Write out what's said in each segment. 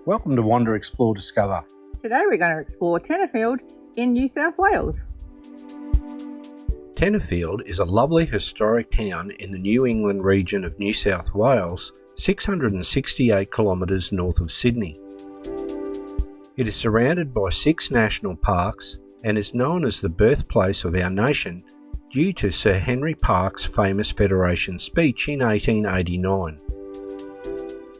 Welcome to Wander, Explore, Discover. Today we're going to explore Tenterfield in New South Wales. Tenterfield is a lovely historic town in the New England region of New South Wales, 668 kilometres north of Sydney. It is surrounded by 6 national parks and is known as the birthplace of our nation due to Sir Henry Parkes' famous Federation speech in 1889.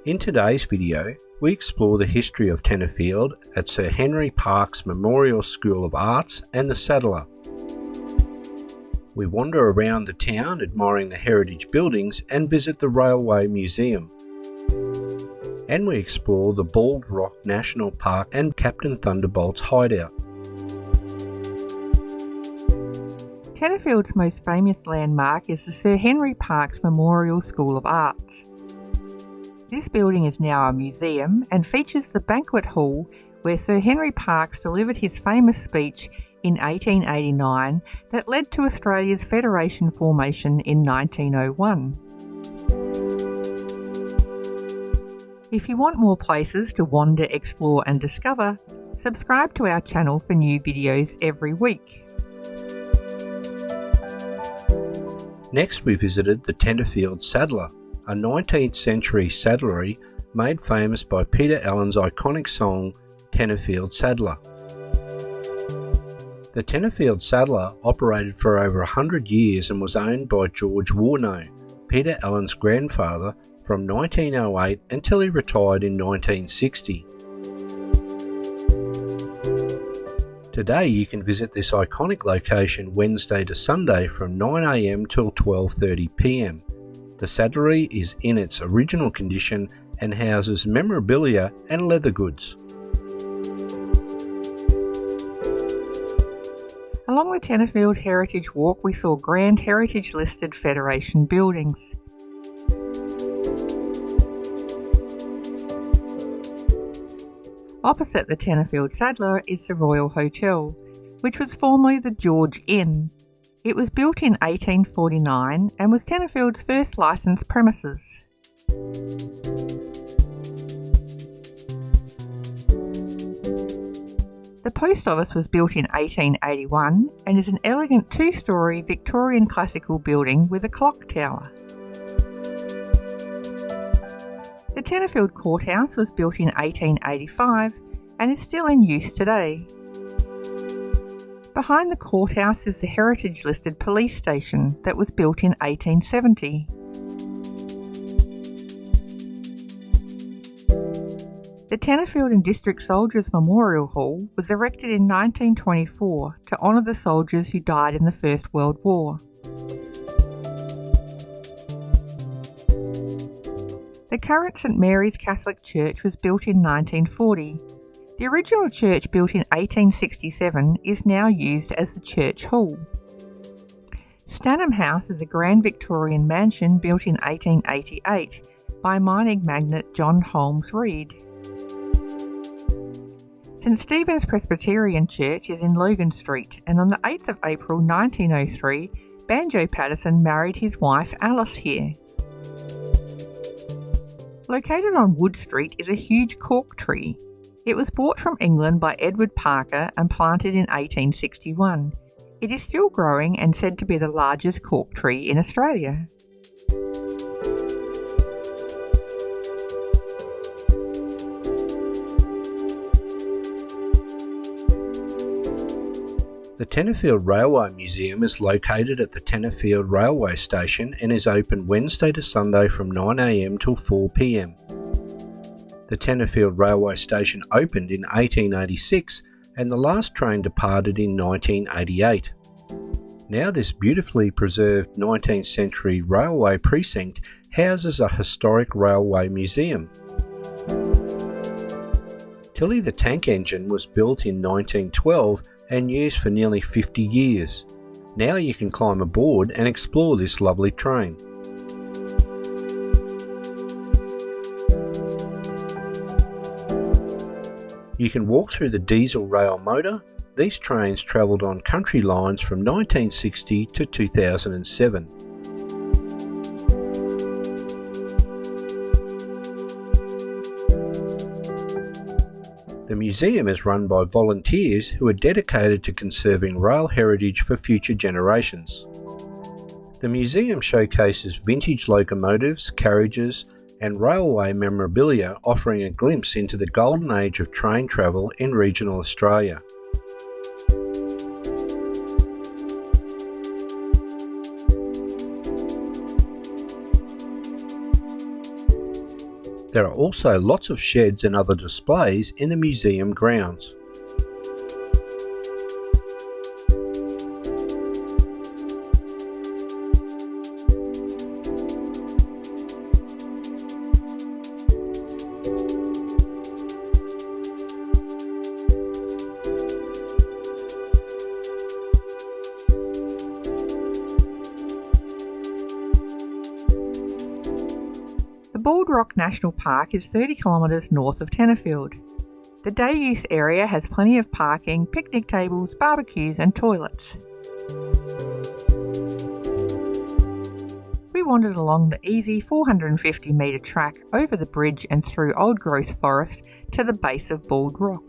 In today's video, we explore the history of Tenterfield at Sir Henry Parkes Memorial School of Arts and the Saddler. We wander around the town admiring the heritage buildings and visit the Railway Museum. And we explore the Bald Rock National Park and Captain Thunderbolt's hideout. Tenterfield's most famous landmark is the Sir Henry Parkes Memorial School of Arts. This building is now a museum and features the banquet hall where Sir Henry Parkes delivered his famous speech in 1889 that led to Australia's Federation formation in 1901. If you want more places to wander, explore and discover, subscribe to our channel for new videos every week. Next we visited the Tenterfield Saddler, a 19th century saddlery made famous by Peter Allen's iconic song Tenterfield Saddler. The Tenterfield Saddler operated for over 100 years and was owned by George Warnow, Peter Allen's grandfather, from 1908 until he retired in 1960. Today you can visit this iconic location Wednesday to Sunday from 9 AM till 12:30 PM. The saddlery is in its original condition and houses memorabilia and leather goods. Along the Tenterfield Heritage Walk we saw Grand Heritage listed Federation buildings. Opposite the Tenterfield Saddler is the Royal Hotel, which was formerly the George Inn. It was built in 1849 and was Tenterfield's first licensed premises. The post office was built in 1881 and is an elegant 2-storey Victorian classical building with a clock tower. The Tenterfield Courthouse was built in 1885 and is still in use today. Behind the courthouse is the heritage-listed police station that was built in 1870. The Tenterfield and District Soldiers Memorial Hall was erected in 1924 to honour the soldiers who died in the First World War. The current St Mary's Catholic Church was built in 1940. The original church, built in 1867, is now used as the church hall. Stanham House is a grand Victorian mansion built in 1888 by mining magnate John Holmes Reed. St Stephen's Presbyterian Church is in Logan Street, and on the 8th of April 1903, Banjo Patterson married his wife Alice here. Located on Wood Street is a huge cork tree. It was bought from England by Edward Parker and planted in 1861. It is still growing and said to be the largest cork tree in Australia. The Tenterfield Railway Museum is located at the Tenterfield Railway Station and is open Wednesday to Sunday from 9 AM till 4 PM. The Tenterfield Railway Station opened in 1886 and the last train departed in 1988. Now this beautifully preserved 19th century railway precinct houses a historic railway museum. Tilly the tank engine was built in 1912 and used for nearly 50 years. Now you can climb aboard and explore this lovely train. You can walk through the diesel rail motor. These trains travelled on country lines from 1960 to 2007. The museum is run by volunteers who are dedicated to conserving rail heritage for future generations. The museum showcases vintage locomotives, carriages, and railway memorabilia, offering a glimpse into the golden age of train travel in regional Australia. There are also lots of sheds and other displays in the museum grounds. The Bald Rock National Park is 30 kilometres north of Tenterfield. The day use area has plenty of parking, picnic tables, barbecues and toilets. We wandered along the easy 450 metre track over the bridge and through old growth forest to the base of Bald Rock.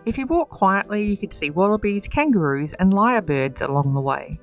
If you walk quietly, you could see wallabies, kangaroos and lyrebirds along the way.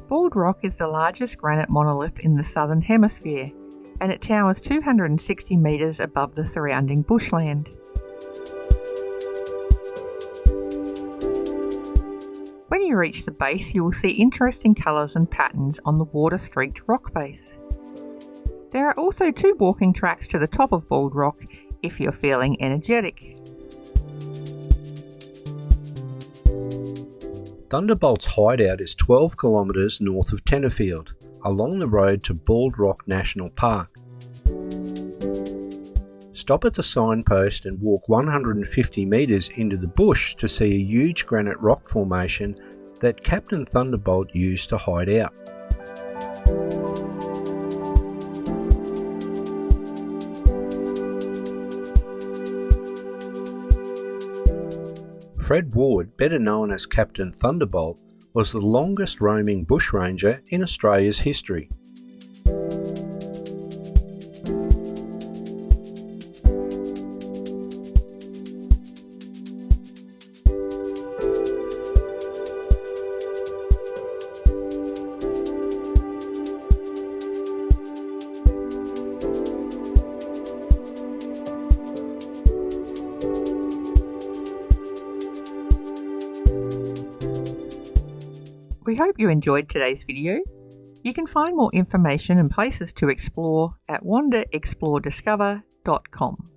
Bald Rock is the largest granite monolith in the southern hemisphere, and it towers 260 metres above the surrounding bushland. When you reach the base, you will see interesting colours and patterns on the water-streaked rock face. There are also 2 walking tracks to the top of Bald Rock if you're feeling energetic. Thunderbolt's hideout is 12 kilometres north of Tenterfield, along the road to Bald Rock National Park. Stop at the signpost and walk 150 metres into the bush to see a huge granite rock formation that Captain Thunderbolt used to hide out. Fred Ward, better known as Captain Thunderbolt, was the longest roaming bushranger in Australia's history. We hope you enjoyed today's video. You can find more information and places to explore at wanderexplorediscover.com.